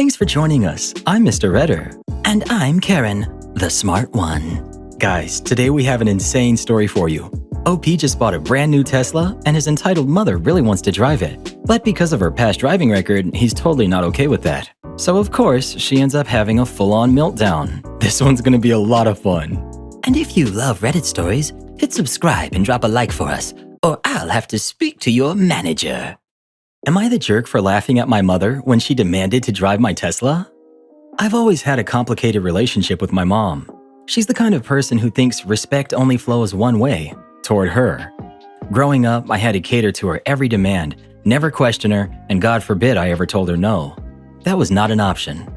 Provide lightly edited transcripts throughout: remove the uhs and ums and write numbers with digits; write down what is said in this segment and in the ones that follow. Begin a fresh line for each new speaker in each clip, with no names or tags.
Thanks for joining us. I'm Mr. Redder.
And I'm Karen, the smart one.
Guys, today we have an insane story for you. OP just bought a brand new Tesla and his entitled mother really wants to drive it. But because of her past driving record, he's totally not okay with that. So of course, she ends up having a full-on meltdown. This one's gonna be a lot of fun.
And if you love Reddit stories, hit subscribe and drop a like for us, or I'll have to speak to your manager.
Am I the jerk for laughing at my mother when she demanded to drive my Tesla? I've always had a complicated relationship with my mom. She's the kind of person who thinks respect only flows one way, toward her. Growing up, I had to cater to her every demand, never question her, and God forbid I ever told her no. That was not an option.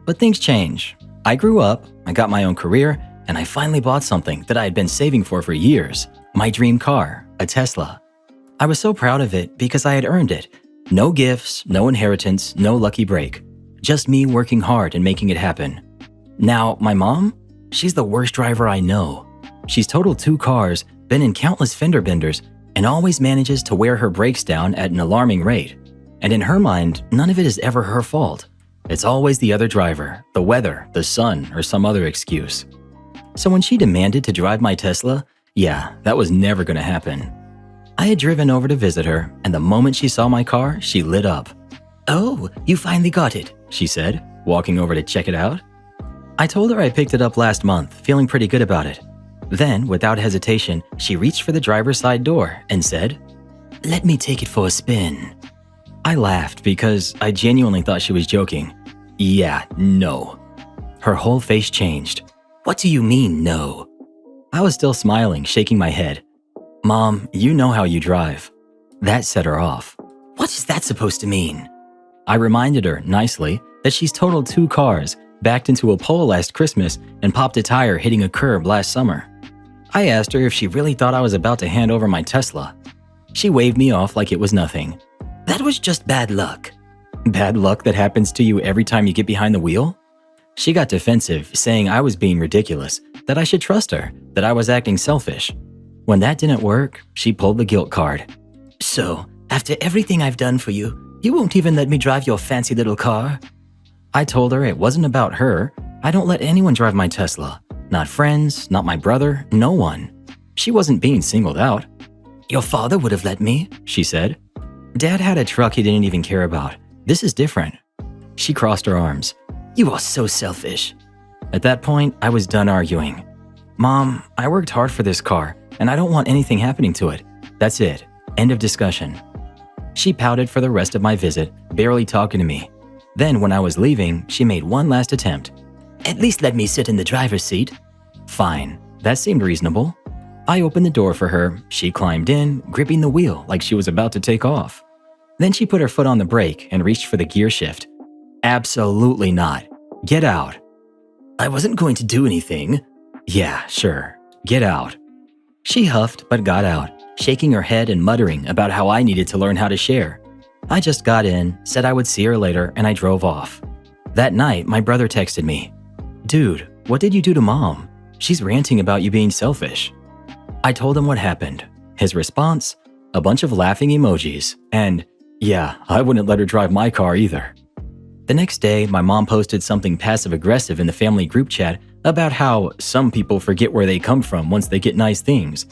But things change. I grew up, I got my own career, and I finally bought something that I had been saving for years. My dream car, a Tesla. I was so proud of it because I had earned it. No gifts, no inheritance, no lucky break. Just me working hard and making it happen. Now, my mom? She's the worst driver I know. She's totaled 2 cars, been in countless fender benders, and always manages to wear her brakes down at an alarming rate. And in her mind, none of it is ever her fault. It's always the other driver, the weather, the sun, or some other excuse. So when she demanded to drive my Tesla, yeah, that was never gonna happen. I had driven over to visit her, and the moment she saw my car, she lit up.
"Oh, you finally got it,"
she said, walking over to check it out. I told her I picked it up last month, feeling pretty good about it. Then, without hesitation, she reached for the driver's side door and said,
"Let me take it for a spin."
I laughed because I genuinely thought she was joking. Yeah, no. Her whole face changed.
"What do you mean, no?"
I was still smiling, shaking my head. "Mom, you know how you drive." That set her off.
"What is that supposed to mean?"
I reminded her, nicely, that she's totaled 2 cars, backed into a pole last Christmas, and popped a tire hitting a curb last summer. I asked her if she really thought I was about to hand over my Tesla. She waved me off like it was nothing.
"That was just bad luck."
Bad luck that happens to you every time you get behind the wheel? She got defensive, saying I was being ridiculous, that I should trust her, that I was acting selfish. When that didn't work, she pulled the guilt card.
"So, after everything I've done for you, you won't even let me drive your fancy little car?"
I told her it wasn't about her. I don't let anyone drive my Tesla. Not friends, not my brother, no one. She wasn't being singled out.
"Your father would have let me,"
she said. Dad had a truck he didn't even care about. This is different. She crossed her arms.
"You are so selfish."
At that point, I was done arguing. Mom, I worked hard for this car, and I don't want anything happening to it. That's it. End of discussion. She pouted for the rest of my visit, barely talking to me. Then when I was leaving, she made one last attempt.
"At least let me sit in the driver's seat."
Fine. That seemed reasonable. I opened the door for her. She climbed in, gripping the wheel like she was about to take off. Then she put her foot on the brake and reached for the gear shift. Absolutely not. Get out.
"I wasn't going to do anything."
Yeah, sure. Get out. She huffed but got out, shaking her head and muttering about how I needed to learn how to share. I just got in, said I would see her later, and I drove off. That night, my brother texted me, "Dude, what did you do to Mom? She's ranting about you being selfish." I told him what happened. His response? A bunch of laughing emojis, and yeah, I wouldn't let her drive my car either. The next day, my mom posted something passive-aggressive in the family group chat about how some people forget where they come from once they get nice things.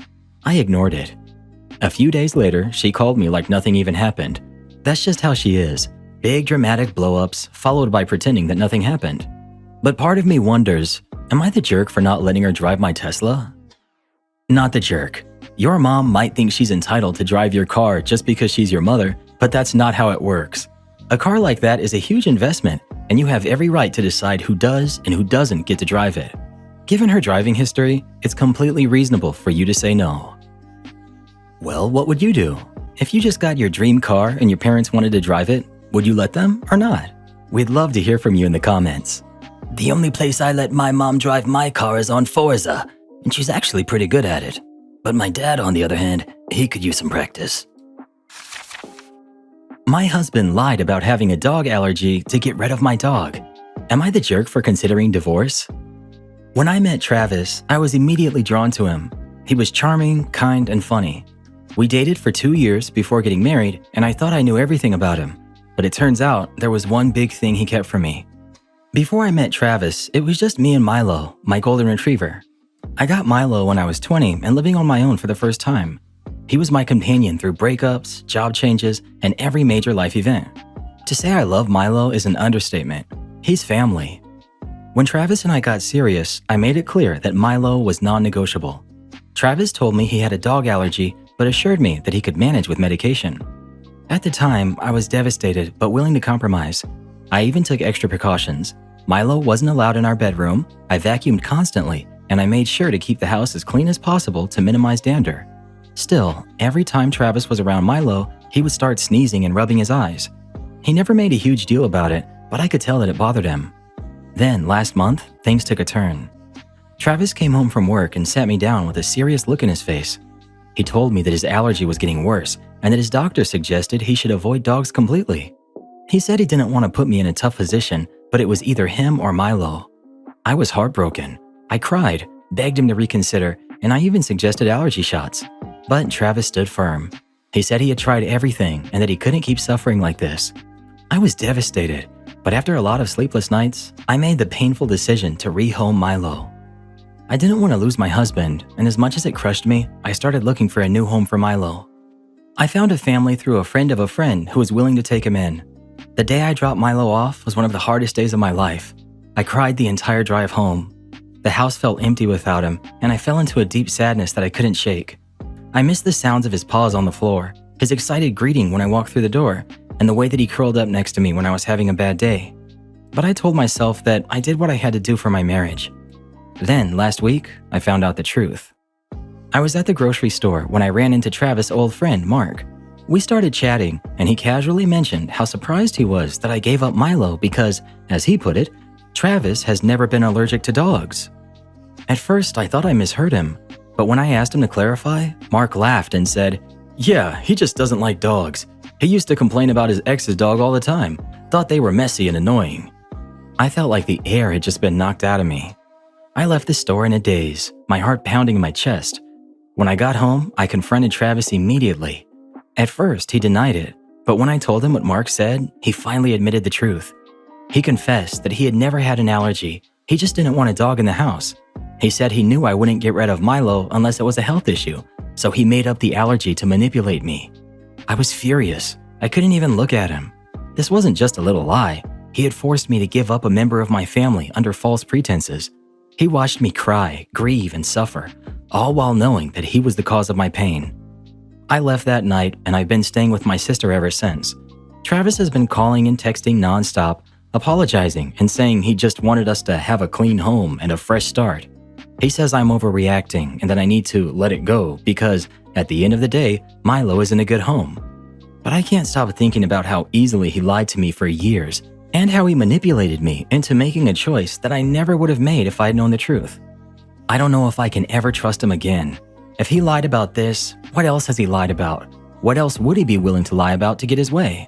I ignored it. A few days later, she called me like nothing even happened. That's just how she is. Big dramatic blow-ups, followed by pretending that nothing happened. But part of me wonders, am I the jerk for not letting her drive my Tesla? Not the jerk. Your mom might think she's entitled to drive your car just because she's your mother, but that's not how it works. A car like that is a huge investment, and you have every right to decide who does and who doesn't get to drive it. Given her driving history, it's completely reasonable for you to say no. Well, what would you do? If you just got your dream car and your parents wanted to drive it, would you let them or not? We'd love to hear from you in the comments.
"The only place I let my mom drive my car is on Forza, and she's actually pretty good at it. But my dad, on the other hand, he could use some practice."
My husband lied about having a dog allergy to get rid of my dog. Am I the jerk for considering divorce? When I met Travis, I was immediately drawn to him. He was charming, kind, and funny. We dated for 2 years before getting married, and I thought I knew everything about him. but it turns out there was one big thing he kept from me. Before I met Travis, it was just me and Milo, my golden retriever. I got Milo when I was 20 and living on my own for the first time. He was my companion through breakups, job changes, and every major life event. To say I love Milo is an understatement. He's family. When Travis and I got serious, I made it clear that Milo was non-negotiable. Travis told me he had a dog allergy, but assured me that he could manage with medication. At the time, I was devastated but willing to compromise. I even took extra precautions. Milo wasn't allowed in our bedroom, I vacuumed constantly, and I made sure to keep the house as clean as possible to minimize dander. Still, every time Travis was around Milo, he would start sneezing and rubbing his eyes. He never made a huge deal about it, but I could tell that it bothered him. Then, last month, things took a turn. Travis came home from work and sat me down with a serious look in his face. He told me that his allergy was getting worse and that his doctor suggested he should avoid dogs completely. He said he didn't want to put me in a tough position, but it was either him or Milo. I was heartbroken. I cried, begged him to reconsider, and I even suggested allergy shots. But Travis stood firm. He said he had tried everything and that he couldn't keep suffering like this. I was devastated, but after a lot of sleepless nights, I made the painful decision to rehome Milo. I didn't want to lose my husband, and as much as it crushed me, I started looking for a new home for Milo. I found a family through a friend of a friend who was willing to take him in. The day I dropped Milo off was one of the hardest days of my life. I cried the entire drive home. The house felt empty without him, and I fell into a deep sadness that I couldn't shake. I missed the sounds of his paws on the floor, his excited greeting when I walked through the door, and the way that he curled up next to me when I was having a bad day. But I told myself that I did what I had to do for my marriage. Then, last week, I found out the truth. I was at the grocery store when I ran into Travis' old friend, Mark. We started chatting, and he casually mentioned how surprised he was that I gave up Milo because, as he put it, Travis has never been allergic to dogs. At first, I thought I misheard him, but when I asked him to clarify, Mark laughed and said, "Yeah, he just doesn't like dogs. He used to complain about his ex's dog all the time, thought they were messy and annoying." I felt like the air had just been knocked out of me. I left the store in a daze, my heart pounding in my chest. When I got home, I confronted Travis immediately. At first, he denied it, but when I told him what Mark said, he finally admitted the truth. He confessed that he had never had an allergy, he just didn't want a dog in the house. He said he knew I wouldn't get rid of Milo unless it was a health issue, so he made up the allergy to manipulate me. I was furious. I couldn't even look at him. This wasn't just a little lie. He had forced me to give up a member of my family under false pretenses. He watched me cry, grieve, and suffer, all while knowing that he was the cause of my pain. I left that night, and I've been staying with my sister ever since. Travis has been calling and texting nonstop, apologizing and saying he just wanted us to have a clean home and a fresh start. He says I'm overreacting and that I need to let it go because, at the end of the day, Milo is in a good home. But I can't stop thinking about how easily he lied to me for years and how he manipulated me into making a choice that I never would have made if I had known the truth. I don't know if I can ever trust him again. If he lied about this, what else has he lied about? What else would he be willing to lie about to get his way?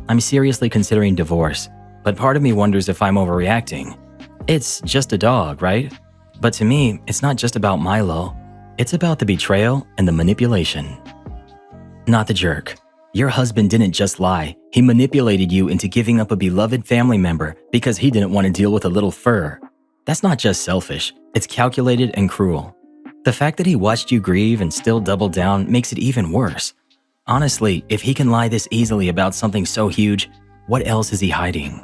I'm seriously considering divorce, but part of me wonders if I'm overreacting. It's just a dog, right? But to me, it's not just about Milo. It's about the betrayal and the manipulation. Not the jerk. Your husband didn't just lie. He manipulated you into giving up a beloved family member because he didn't want to deal with a little fur. That's not just selfish. It's calculated and cruel. The fact that he watched you grieve and still doubled down makes it even worse. Honestly, if he can lie this easily about something so huge, what else is he hiding?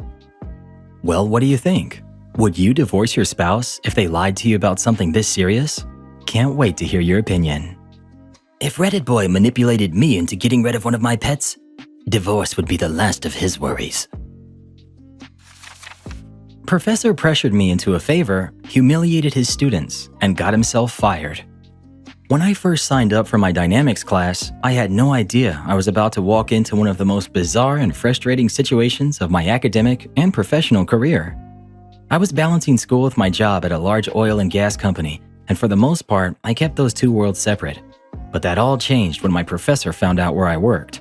Well, what do you think? Would you divorce your spouse if they lied to you about something this serious? Can't wait to hear your opinion.
If Reddit boy manipulated me into getting rid of one of my pets, divorce would be the last of his worries.
Professor pressured me into a favor, humiliated his students, and got himself fired. When I first signed up for my dynamics class, I had no idea I was about to walk into one of the most bizarre and frustrating situations of my academic and professional career. I was balancing school with my job at a large oil and gas company, and for the most part, I kept those two worlds separate. But that all changed when my professor found out where I worked.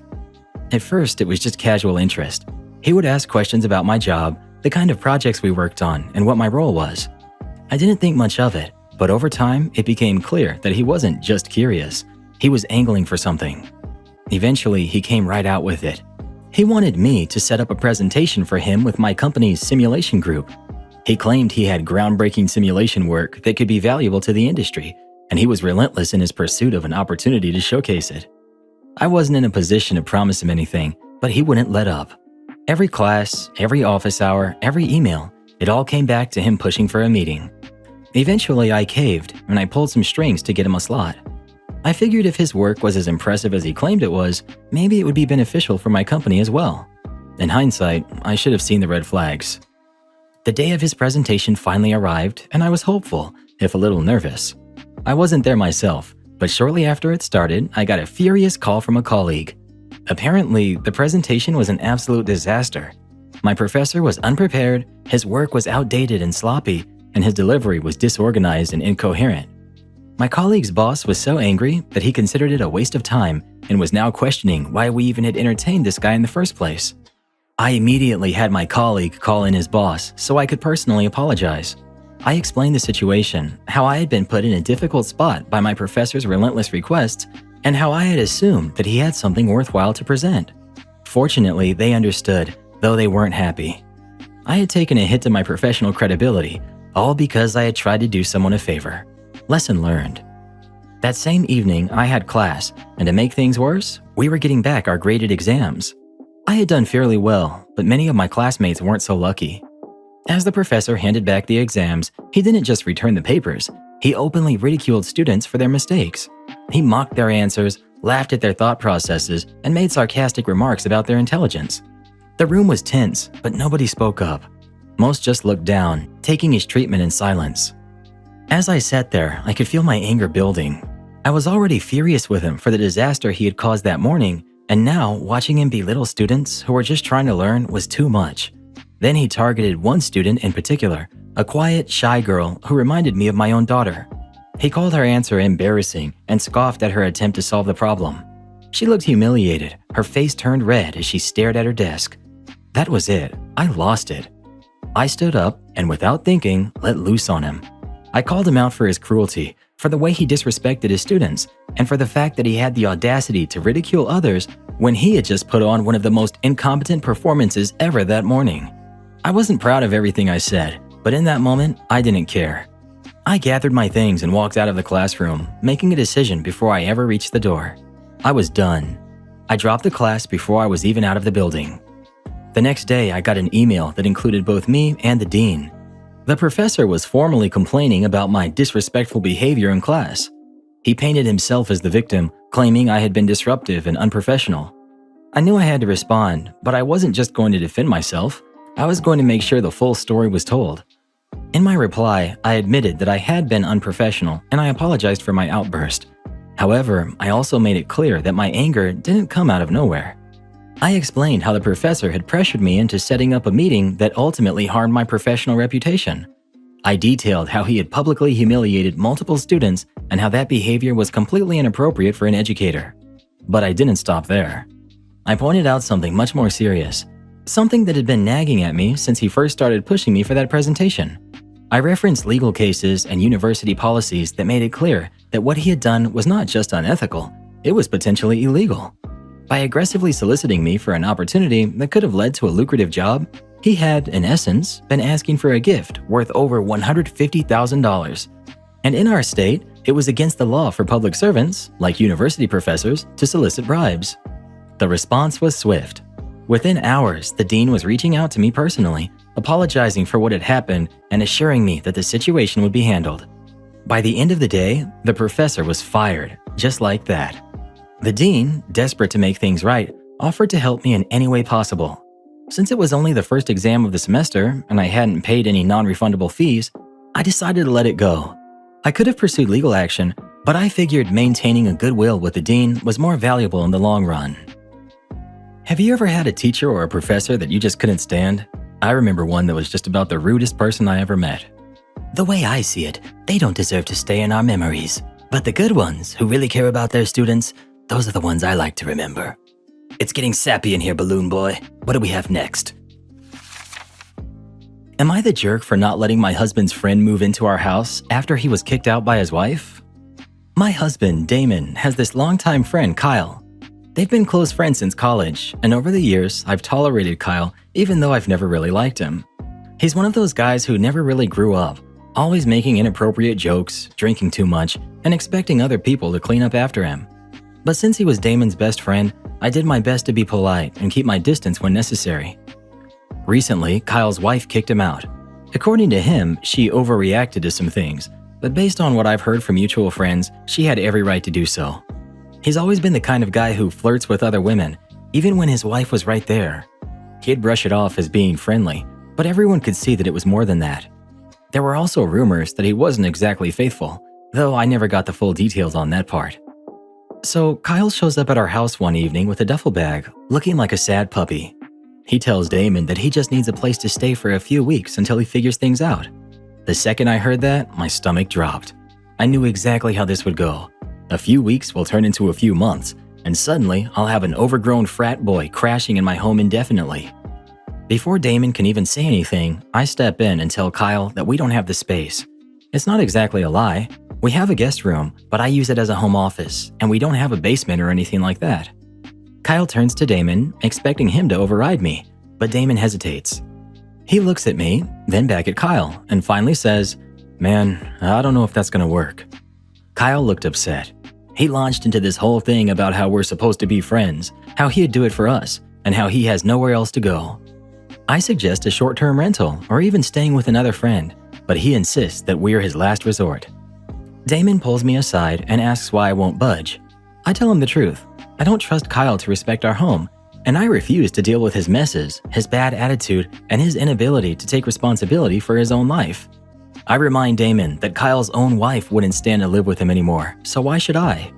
At first, it was just casual interest. He would ask questions about my job, the kind of projects we worked on, and what my role was. I didn't think much of it, but over time, it became clear that he wasn't just curious. He was angling for something. Eventually, he came right out with it. He wanted me to set up a presentation for him with my company's simulation group. He claimed he had groundbreaking simulation work that could be valuable to the industry, and he was relentless in his pursuit of an opportunity to showcase it. I wasn't in a position to promise him anything, but he wouldn't let up. Every class, every office hour, every email, it all came back to him pushing for a meeting. Eventually, I caved, and I pulled some strings to get him a slot. I figured if his work was as impressive as he claimed it was, maybe it would be beneficial for my company as well. In hindsight, I should have seen the red flags. The day of his presentation finally arrived, and I was hopeful, if a little nervous. I wasn't there myself, but shortly after it started, I got a furious call from a colleague. Apparently, the presentation was an absolute disaster. My professor was unprepared, his work was outdated and sloppy, and his delivery was disorganized and incoherent. My colleague's boss was so angry that he considered it a waste of time and was now questioning why we even had entertained this guy in the first place. I immediately had my colleague call in his boss so I could personally apologize. I explained the situation, how I had been put in a difficult spot by my professor's relentless requests, and how I had assumed that he had something worthwhile to present. Fortunately, they understood, though they weren't happy. I had taken a hit to my professional credibility, all because I had tried to do someone a favor. Lesson learned. That same evening, I had class, and to make things worse, we were getting back our graded exams. I had done fairly well, but many of my classmates weren't so lucky. As the professor handed back the exams, he didn't just return the papers, he openly ridiculed students for their mistakes. He mocked their answers, laughed at their thought processes, and made sarcastic remarks about their intelligence. The room was tense, but nobody spoke up. Most just looked down, taking his treatment in silence. As I sat there, I could feel my anger building. I was already furious with him for the disaster he had caused that morning, and now watching him belittle students who were just trying to learn was too much. Then he targeted one student in particular, a quiet, shy girl who reminded me of my own daughter. He called her answer embarrassing and scoffed at her attempt to solve the problem. She looked humiliated, her face turned red as she stared at her desk. That was it. I lost it. I stood up and without thinking, let loose on him. I called him out for his cruelty, for the way he disrespected his students, and for the fact that he had the audacity to ridicule others when he had just put on one of the most incompetent performances ever that morning. I wasn't proud of everything I said, but in that moment, I didn't care. I gathered my things and walked out of the classroom, making a decision before I ever reached the door. I was done. I dropped the class before I was even out of the building. The next day, I got an email that included both me and the dean. The professor was formally complaining about my disrespectful behavior in class. He painted himself as the victim, claiming I had been disruptive and unprofessional. I knew I had to respond, but I wasn't just going to defend myself. I was going to make sure the full story was told. In my reply, I admitted that I had been unprofessional and I apologized for my outburst. However, I also made it clear that my anger didn't come out of nowhere. I explained how the professor had pressured me into setting up a meeting that ultimately harmed my professional reputation. I detailed how he had publicly humiliated multiple students and how that behavior was completely inappropriate for an educator. But I didn't stop there. I pointed out something much more serious, something that had been nagging at me since he first started pushing me for that presentation. I referenced legal cases and university policies that made it clear that what he had done was not just unethical, it was potentially illegal. By aggressively soliciting me for an opportunity that could have led to a lucrative job, he had, in essence, been asking for a gift worth over $150,000. And in our state, it was against the law for public servants, like university professors, to solicit bribes. The response was swift. Within hours, the dean was reaching out to me personally, apologizing for what had happened and assuring me that the situation would be handled. By the end of the day, the professor was fired, just like that. The dean, desperate to make things right, offered to help me in any way possible. Since it was only the first exam of the semester and I hadn't paid any non-refundable fees, I decided to let it go. I could have pursued legal action, but I figured maintaining a goodwill with the dean was more valuable in the long run. Have you ever had a teacher or a professor that you just couldn't stand? I remember one that was just about the rudest person I ever met.
The way I see it, they don't deserve to stay in our memories. But the good ones, who really care about their students, those are the ones I like to remember. It's getting sappy in here, balloon boy. What do we have next?
Am I the jerk for not letting my husband's friend move into our house after he was kicked out by his wife? My husband, Damon, has this longtime friend, Kyle. They've been close friends since college, and over the years, I've tolerated Kyle even though I've never really liked him. He's one of those guys who never really grew up, always making inappropriate jokes, drinking too much, and expecting other people to clean up after him. But since he was Damon's best friend, I did my best to be polite and keep my distance when necessary. Recently, Kyle's wife kicked him out. According to him, she overreacted to some things, but based on what I've heard from mutual friends, she had every right to do so. He's always been the kind of guy who flirts with other women, even when his wife was right there. He'd brush it off as being friendly, but everyone could see that it was more than that. There were also rumors that he wasn't exactly faithful, though I never got the full details on that part. So Kyle shows up at our house one evening with a duffel bag, looking like a sad puppy. He tells Damon that he just needs a place to stay for a few weeks until he figures things out. The second I heard that, my stomach dropped. I knew exactly how this would go. A few weeks will turn into a few months, and suddenly I'll have an overgrown frat boy crashing in my home indefinitely. Before Damon can even say anything, I step in and tell Kyle that we don't have the space. It's not exactly a lie. We have a guest room, but I use it as a home office, and we don't have a basement or anything like that. Kyle turns to Damon, expecting him to override me, but Damon hesitates. He looks at me, then back at Kyle, and finally says, "Man, I don't know if that's gonna work." Kyle looked upset. He launched into this whole thing about how we're supposed to be friends, how he'd do it for us, and how he has nowhere else to go. I suggest a short-term rental or even staying with another friend, but he insists that we're his last resort. Damon pulls me aside and asks why I won't budge. I tell him the truth. I don't trust Kyle to respect our home, and I refuse to deal with his messes, his bad attitude, and his inability to take responsibility for his own life. I remind Damon that Kyle's own wife wouldn't stand to live with him anymore, so why should I?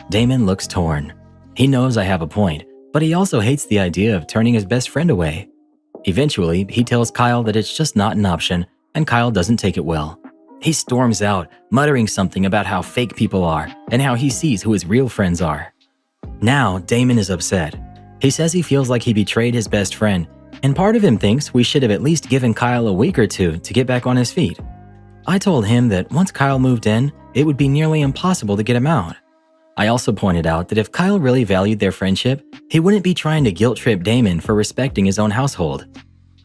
Damon looks torn. He knows I have a point, but he also hates the idea of turning his best friend away. Eventually, he tells Kyle that it's just not an option, and Kyle doesn't take it well. He storms out, muttering something about how fake people are and how he sees who his real friends are. Now, Damon is upset. He says he feels like he betrayed his best friend, and part of him thinks we should have at least given Kyle a week or two to get back on his feet. I told him that once Kyle moved in, it would be nearly impossible to get him out. I also pointed out that if Kyle really valued their friendship, he wouldn't be trying to guilt-trip Damon for respecting his own household.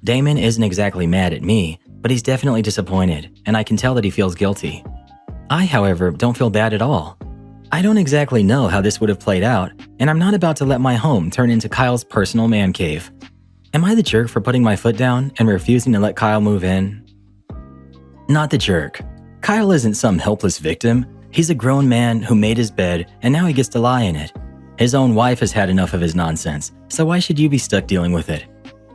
Damon isn't exactly mad at me, but he's definitely disappointed, and I can tell that he feels guilty. I, however, don't feel bad at all. I don't exactly know how this would have played out, and I'm not about to let my home turn into Kyle's personal man cave. Am I the jerk for putting my foot down and refusing to let Kyle move in? Not the jerk. Kyle isn't some helpless victim. He's a grown man who made his bed, and now he gets to lie in it. His own wife has had enough of his nonsense, so why should you be stuck dealing with it?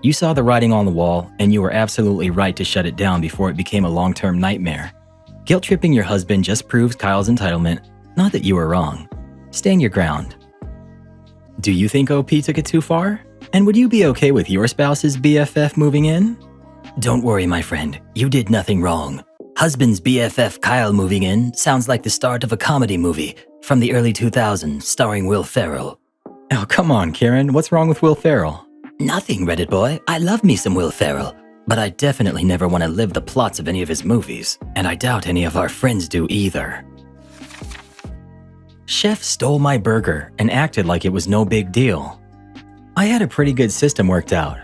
You saw the writing on the wall, and you were absolutely right to shut it down before it became a long-term nightmare. Guilt-tripping your husband just proves Kyle's entitlement, not that you were wrong. Stand your ground. Do you think OP took it too far? And would you be okay with your spouse's BFF moving in?
Don't worry, my friend. You did nothing wrong. Husband's BFF Kyle moving in sounds like the start of a comedy movie from the early 2000s starring Will Ferrell.
Oh, come on, Karen. What's wrong with Will Ferrell?
Nothing, Reddit boy. I love me some Will Ferrell, but I definitely never want to live the plots of any of his movies, and I doubt any of our friends do either.
Chef stole my burger and acted like it was no big deal. I had a pretty good system worked out.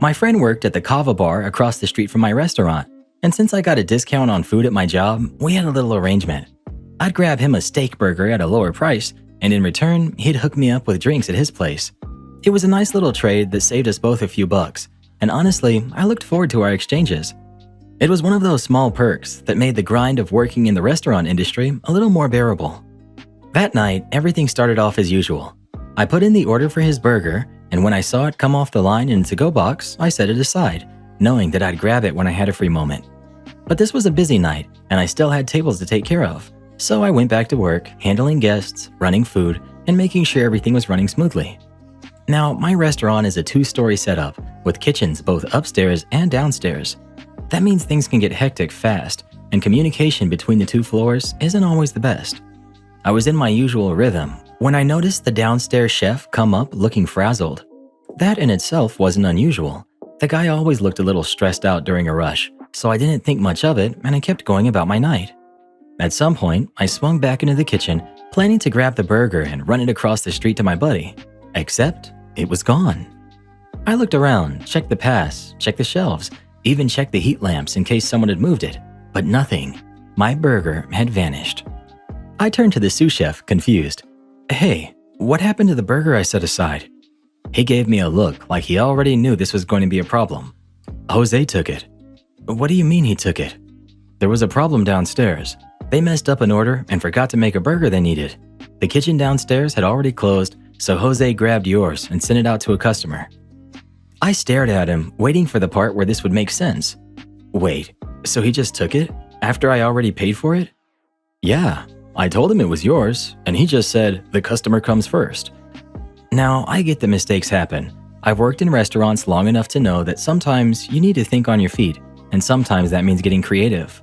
My friend worked at the Kava bar across the street from my restaurant, and since I got a discount on food at my job, we had a little arrangement. I'd grab him a steak burger at a lower price, and in return, he'd hook me up with drinks at his place. It was a nice little trade that saved us both a few bucks, and honestly, I looked forward to our exchanges. It was one of those small perks that made the grind of working in the restaurant industry a little more bearable. That night, everything started off as usual. I put in the order for his burger, and when I saw it come off the line in the to-go box, I set it aside, knowing that I'd grab it when I had a free moment. But this was a busy night, and I still had tables to take care of, so I went back to work, handling guests, running food, and making sure everything was running smoothly. Now, my restaurant is a 2-story setup, with kitchens both upstairs and downstairs. That means things can get hectic fast, and communication between the 2 floors isn't always the best. I was in my usual rhythm when I noticed the downstairs chef come up looking frazzled. That in itself wasn't unusual. The guy always looked a little stressed out during a rush, so I didn't think much of it and I kept going about my night. At some point, I swung back into the kitchen, planning to grab the burger and run it across the street to my buddy. Except it was gone. I looked around, checked the pass, checked the shelves, even checked the heat lamps in case someone had moved it, but nothing. My burger had vanished. I turned to the sous chef, confused. Hey, what happened to the burger I set aside? He gave me a look like he already knew this was going to be a problem. Jose took it. What do you mean he took it? There was a problem downstairs. They messed up an order and forgot to make a burger they needed. The kitchen downstairs had already closed, so Jose grabbed yours and sent it out to a customer. I stared at him, waiting for the part where this would make sense. Wait, so he just took it after I already paid for it? Yeah, I told him it was yours, and he just said the customer comes first. Now, I get that mistakes happen. I've worked in restaurants long enough to know that sometimes you need to think on your feet, and sometimes that means getting creative.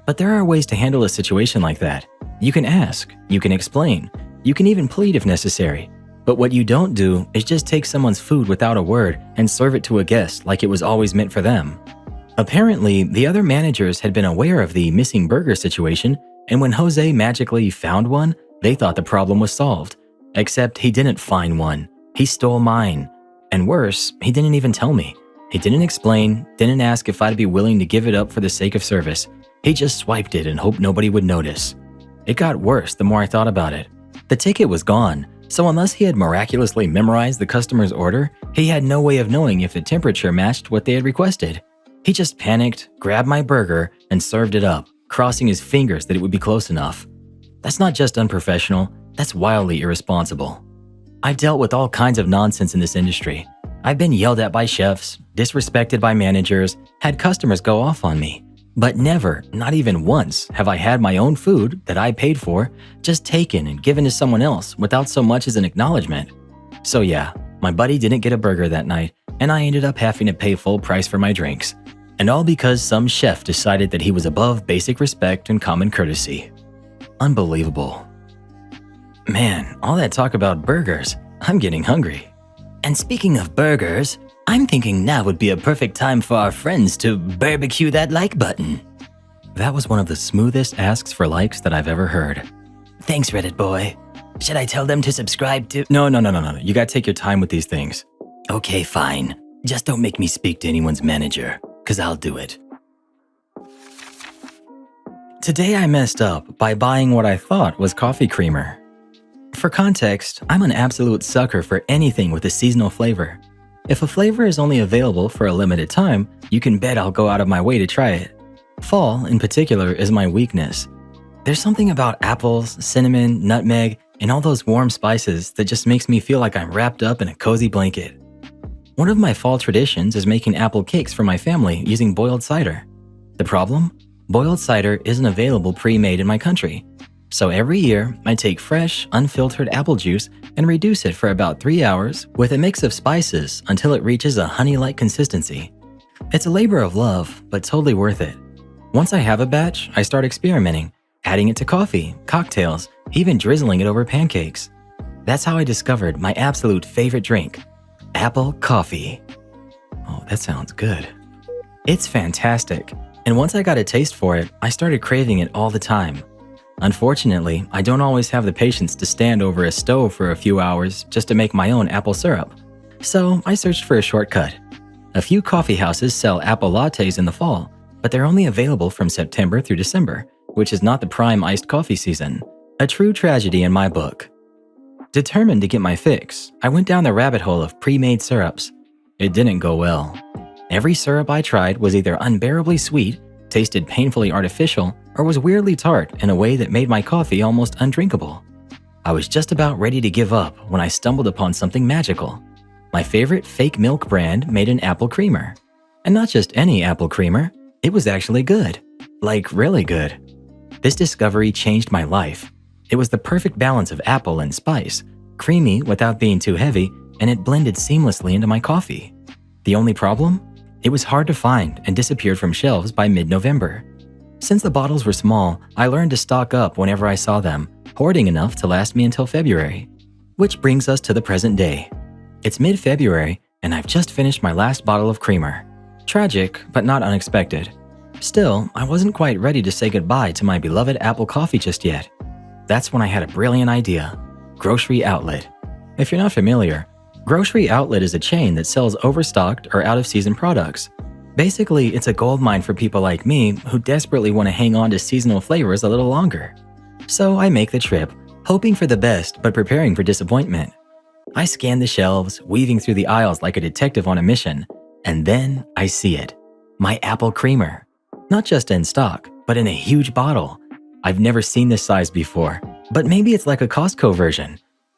But there are ways to handle a situation like that. You can ask, you can explain, you can even plead if necessary. But what you don't do is just take someone's food without a word and serve it to a guest like it was always meant for them. Apparently, the other managers had been aware of the missing burger situation, and when Jose magically found one, they thought the problem was solved. Except he didn't find one. He stole mine. And worse, he didn't even tell me. He didn't explain, didn't ask if I'd be willing to give it up for the sake of service. He just swiped it and hoped nobody would notice. It got worse the more I thought about it. The ticket was gone, so unless he had miraculously memorized the customer's order, he had no way of knowing if the temperature matched what they had requested. He just panicked, grabbed my burger, and served it up, crossing his fingers that it would be close enough. That's not just unprofessional, that's wildly irresponsible. I've dealt with all kinds of nonsense in this industry. I've been yelled at by chefs, disrespected by managers, had customers go off on me. But never, not even once, have I had my own food that I paid for just taken and given to someone else without so much as an acknowledgement. So yeah, my buddy didn't get a burger that night, and I ended up having to pay full price for my drinks. And all because some chef decided that he was above basic respect and common courtesy. Unbelievable. Man, all that talk about burgers, I'm getting hungry.
And speaking of burgers, I'm thinking now would be a perfect time for our friends to barbecue that like button.
That was one of the smoothest asks for likes that I've ever heard.
Thanks, Reddit boy. Should I tell them to subscribe to—
No. You gotta take your time with these things.
Okay, fine. Just don't make me speak to anyone's manager, 'cause I'll do it.
Today I messed up by buying what I thought was coffee creamer. For context, I'm an absolute sucker for anything with a seasonal flavor. If a flavor is only available for a limited time, you can bet I'll go out of my way to try it. Fall, in particular, is my weakness. There's something about apples, cinnamon, nutmeg, and all those warm spices that just makes me feel like I'm wrapped up in a cozy blanket. One of my fall traditions is making apple cakes for my family using boiled cider. The problem? Boiled cider isn't available pre-made in my country. So every year, I take fresh, unfiltered apple juice and reduce it for about 3 hours with a mix of spices until it reaches a honey-like consistency. It's a labor of love, but totally worth it. Once I have a batch, I start experimenting, adding it to coffee, cocktails, even drizzling it over pancakes. That's how I discovered my absolute favorite drink, apple coffee. Oh, that sounds good. It's fantastic, and once I got a taste for it, I started craving it all the time. Unfortunately, I don't always have the patience to stand over a stove for a few hours just to make my own apple syrup. So I searched for a shortcut. A few coffee houses sell apple lattes in the fall, but they're only available from September through December, which is not the prime iced coffee season. A true tragedy in my book. Determined to get my fix, I went down the rabbit hole of pre-made syrups. It didn't go well. Every syrup I tried was either unbearably sweet, tasted painfully artificial, or was weirdly tart in a way that made my coffee almost undrinkable. I was just about ready to give up when I stumbled upon something magical. My favorite fake milk brand made an apple creamer. And not just any apple creamer, it was actually good. Like really good. This discovery changed my life. It was the perfect balance of apple and spice, creamy without being too heavy, and it blended seamlessly into my coffee. The only problem? It was hard to find and disappeared from shelves by mid-November. Since the bottles were small, I learned to stock up whenever I saw them, hoarding enough to last me until February. Which brings us to the present day. It's mid-February, and I've just finished my last bottle of creamer. Tragic, but not unexpected. Still, I wasn't quite ready to say goodbye to my beloved apple coffee just yet. That's when I had a brilliant idea. Grocery outlet. If you're not familiar, Grocery Outlet is a chain that sells overstocked or out-of-season products. Basically, it's a goldmine for people like me who desperately want to hang on to seasonal flavors a little longer. So I make the trip, hoping for the best but preparing for disappointment. I scan the shelves, weaving through the aisles like a detective on a mission, and then I see it. My apple creamer. Not just in stock, but in a huge bottle. I've never seen this size before, but maybe it's like a Costco version.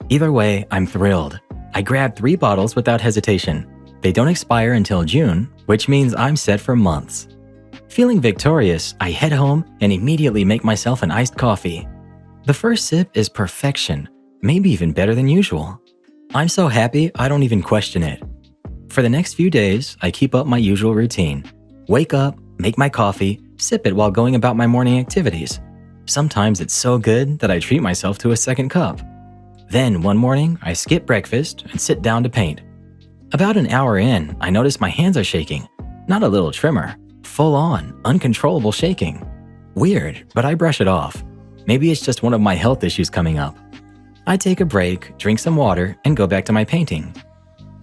Either way, I'm thrilled. I grabbed 3 bottles without hesitation. They don't expire until June, which means I'm set for months. Feeling victorious, I head home and immediately make myself an iced coffee. The first sip is perfection, maybe even better than usual. I'm so happy I don't even question it. For the next few days, I keep up my usual routine. Wake up, make my coffee, sip it while going about my morning activities. Sometimes it's so good that I treat myself to a second cup. Then one morning, I skip breakfast and sit down to paint. About an hour in, I notice my hands are shaking. Not a little tremor, full on, uncontrollable shaking. Weird, but I brush it off. Maybe it's just one of my health issues coming up. I take a break, drink some water, and go back to my painting.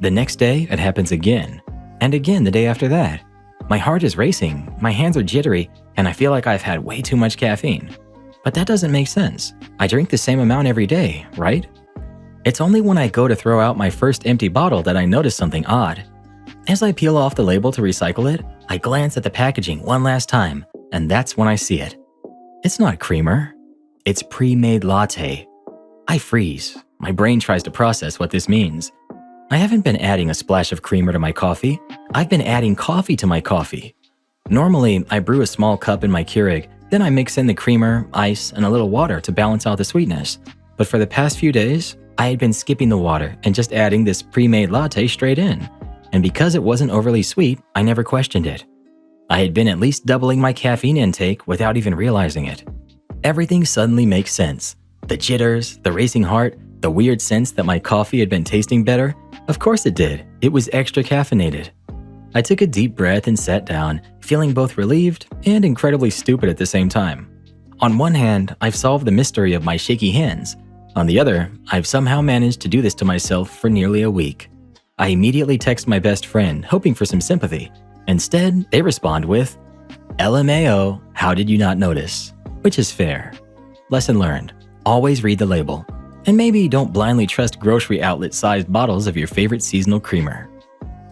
The next day, it happens again, and again the day after that. My heart is racing, my hands are jittery, and I feel like I've had way too much caffeine. But that doesn't make sense. I drink the same amount every day, right? It's only when I go to throw out my first empty bottle that I notice something odd. As I peel off the label to recycle it, I glance at the packaging one last time, and that's when I see it. It's not creamer. It's pre-made latte. I freeze. My brain tries to process what this means. I haven't been adding a splash of creamer to my coffee. I've been adding coffee to my coffee. Normally, I brew a small cup in my Keurig, then I mix in the creamer, ice, and a little water to balance out the sweetness. But for the past few days, I had been skipping the water and just adding this pre-made latte straight in. And because it wasn't overly sweet, I never questioned it. I had been at least doubling my caffeine intake without even realizing it. Everything suddenly makes sense. The jitters, the racing heart, the weird sense that my coffee had been tasting better. Of course it did. It was extra caffeinated. I took a deep breath and sat down, feeling both relieved and incredibly stupid at the same time. On one hand, I've solved the mystery of my shaky hands. On the other, I've somehow managed to do this to myself for nearly a week. I immediately text my best friend, hoping for some sympathy. Instead, they respond with, "LMAO, how did you not notice?" Which is fair. Lesson learned. Always read the label. And maybe don't blindly trust grocery outlet-sized bottles of your favorite seasonal creamer.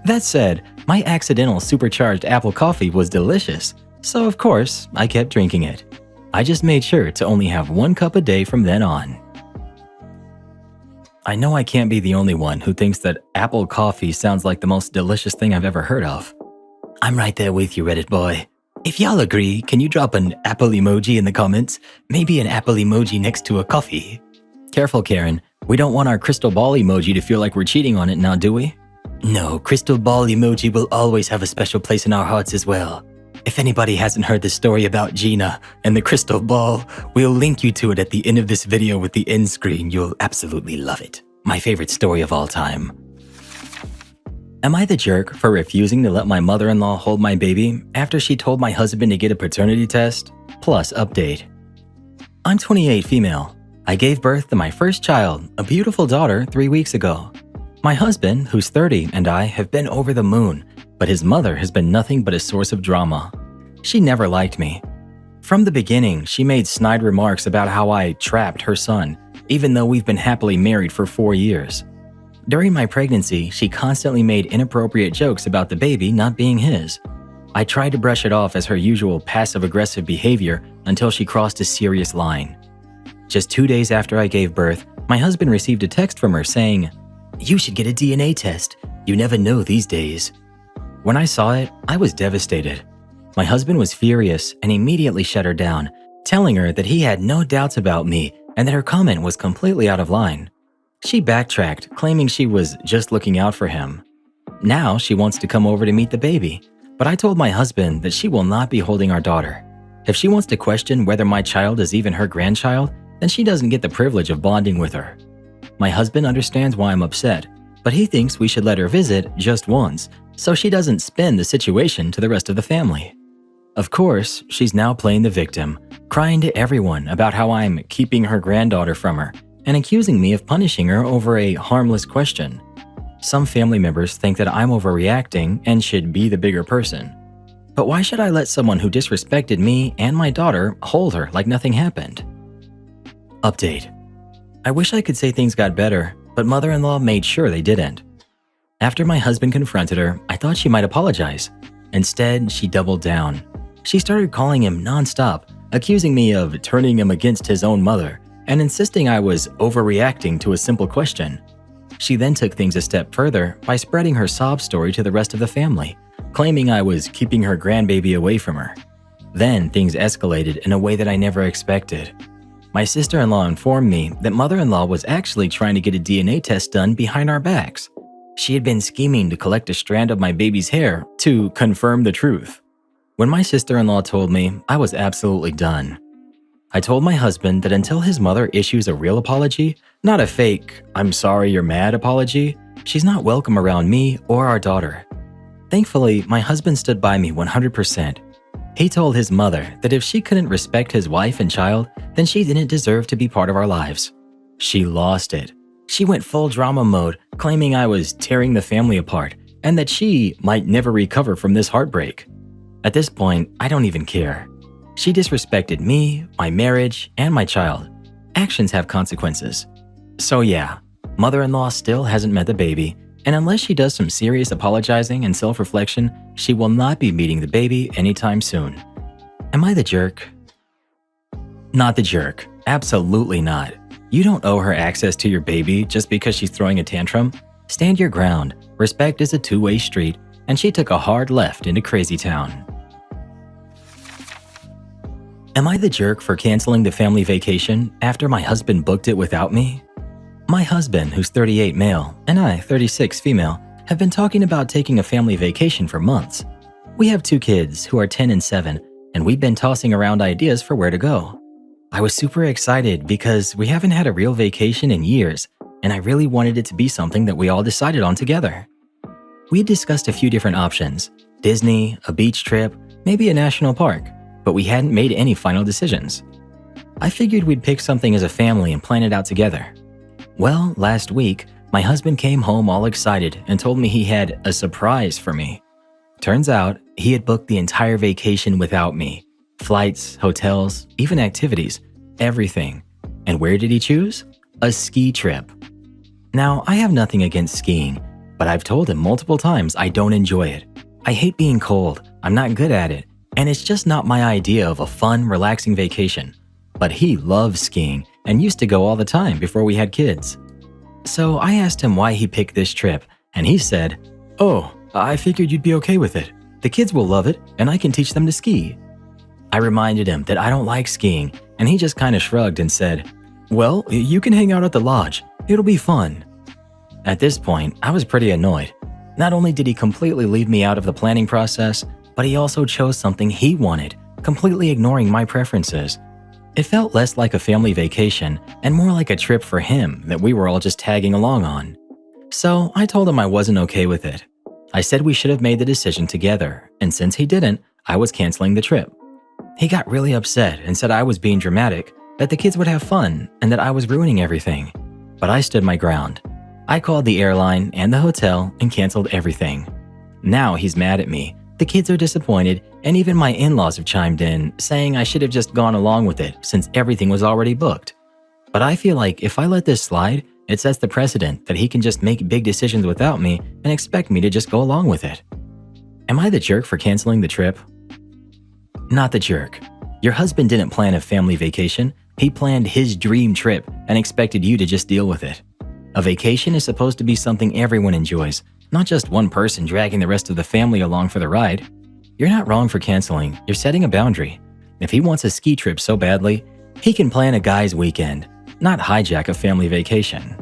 That said, my accidental supercharged apple coffee was delicious, so of course, I kept drinking it. I just made sure to only have 1 cup a day from then on. I know I can't be the only one who thinks that apple coffee sounds like the most delicious thing I've ever heard of. I'm right there with you, Reddit boy. If y'all agree, can you drop an apple emoji in the comments? Maybe an apple emoji next to a coffee. Careful, Karen. We don't want our crystal ball emoji to feel like we're cheating on it now, do we? No, crystal ball emoji will always have a special place in our hearts as well. If anybody hasn't heard the story about Gina and the crystal ball, we'll link you to it at the end of this video with the end screen. You'll absolutely love it. My favorite story of all time. Am I the jerk for refusing to let my mother-in-law hold my baby after she told my husband to get a paternity test? Plus update. I'm 28 female. I gave birth to my first child, a beautiful daughter, 3 weeks ago. My husband, who's 30, and I have been over the moon, but his mother has been nothing but a source of drama. She never liked me. From the beginning, she made snide remarks about how I trapped her son, even though we've been happily married for 4 years. During my pregnancy, she constantly made inappropriate jokes about the baby not being his. I tried to brush it off as her usual passive-aggressive behavior until she crossed a serious line. Just 2 days after I gave birth, my husband received a text from her saying, "You should get a DNA test. You never know these days." When I saw it, I was devastated. My husband was furious and immediately shut her down, telling her that he had no doubts about me and that her comment was completely out of line. She backtracked, claiming she was just looking out for him. Now she wants to come over to meet the baby, but I told my husband that she will not be holding our daughter. If she wants to question whether my child is even her grandchild, then she doesn't get the privilege of bonding with her. My husband understands why I'm upset, but he thinks we should let her visit just once, so she doesn't spin the situation to the rest of the family. Of course, she's now playing the victim, crying to everyone about how I'm keeping her granddaughter from her and accusing me of punishing her over a harmless question. Some family members think that I'm overreacting and should be the bigger person. But why should I let someone who disrespected me and my daughter hold her like nothing happened? Update. I wish I could say things got better, but mother-in-law made sure they didn't. After my husband confronted her, I thought she might apologize. Instead, she doubled down. She started calling him nonstop, accusing me of turning him against his own mother, and insisting I was overreacting to a simple question. She then took things a step further by spreading her sob story to the rest of the family, claiming I was keeping her grandbaby away from her. Then things escalated in a way that I never expected. My sister-in-law informed me that mother-in-law was actually trying to get a DNA test done behind our backs. She had been scheming to collect a strand of my baby's hair to confirm the truth. When my sister-in-law told me, I was absolutely done. I told my husband that until his mother issues a real apology, not a fake, "I'm sorry you're mad" apology, she's not welcome around me or our daughter. Thankfully, my husband stood by me 100%. He told his mother that if she couldn't respect his wife and child, then she didn't deserve to be part of our lives. She lost it. She went full drama mode, claiming I was tearing the family apart and that she might never recover from this heartbreak. At this point, I don't even care. She disrespected me, my marriage, and my child. Actions have consequences. So yeah, mother-in-law still hasn't met the baby, and unless she does some serious apologizing and self-reflection, she will not be meeting the baby anytime soon. Am I the jerk? Not the jerk. Absolutely not. You don't owe her access to your baby just because she's throwing a tantrum. Stand your ground. Respect is a two-way street, and she took a hard left into Crazy Town. Am I the jerk for canceling the family vacation after my husband booked it without me? My husband, who's 38 male, and I, 36 female, have been talking about taking a family vacation for months. We have 2 kids who are 10 and 7, and we've been tossing around ideas for where to go. I was super excited because we haven't had a real vacation in years, and I really wanted it to be something that we all decided on together. We had discussed a few different options: Disney, a beach trip, maybe a national park, but we hadn't made any final decisions. I figured we'd pick something as a family and plan it out together. Well, last week, my husband came home all excited and told me he had a surprise for me. Turns out, he had booked the entire vacation without me. Flights, hotels, even activities, everything. And where did he choose? A ski trip. Now, I have nothing against skiing, but I've told him multiple times I don't enjoy it. I hate being cold, I'm not good at it, and it's just not my idea of a fun, relaxing vacation. But he loves skiing and used to go all the time before we had kids. So I asked him why he picked this trip, and he said, "Oh, I figured you'd be okay with it. The kids will love it, and I can teach them to ski." I reminded him that I don't like skiing, and he just kind of shrugged and said, "Well, you can hang out at the lodge. It'll be fun." At this point, I was pretty annoyed. Not only did he completely leave me out of the planning process, but he also chose something he wanted, completely ignoring my preferences. It felt less like a family vacation and more like a trip for him that we were all just tagging along on. So I told him I wasn't okay with it. I said we should have made the decision together, and since he didn't, I was canceling the trip. He got really upset and said I was being dramatic, that the kids would have fun, and that I was ruining everything. But I stood my ground. I called the airline and the hotel and canceled everything. Now he's mad at me. The kids are disappointed, and even my in-laws have chimed in, saying I should have just gone along with it since everything was already booked. But I feel like if I let this slide, it sets the precedent that he can just make big decisions without me and expect me to just go along with it. Am I the jerk for canceling the trip? Not the jerk. Your husband didn't plan a family vacation. He planned his dream trip and expected you to just deal with it. A vacation is supposed to be something everyone enjoys, not just one person dragging the rest of the family along for the ride. You're not wrong for canceling, you're setting a boundary. If he wants a ski trip so badly, he can plan a guy's weekend, not hijack a family vacation.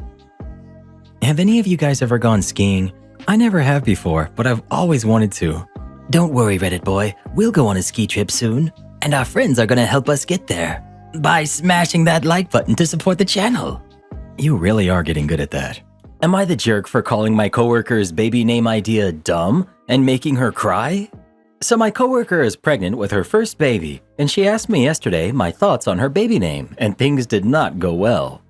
Have any of you guys ever gone skiing? I never have before, but I've always wanted to.
Don't worry, Reddit boy, we'll go on a ski trip soon, and our friends are gonna help us get there by smashing that like button to support the channel.
You really are getting good at that. Am I the jerk for calling my coworker's baby name idea dumb and making her cry? So my coworker is pregnant with her first baby, and she asked me yesterday my thoughts on her baby name, and things did not go well.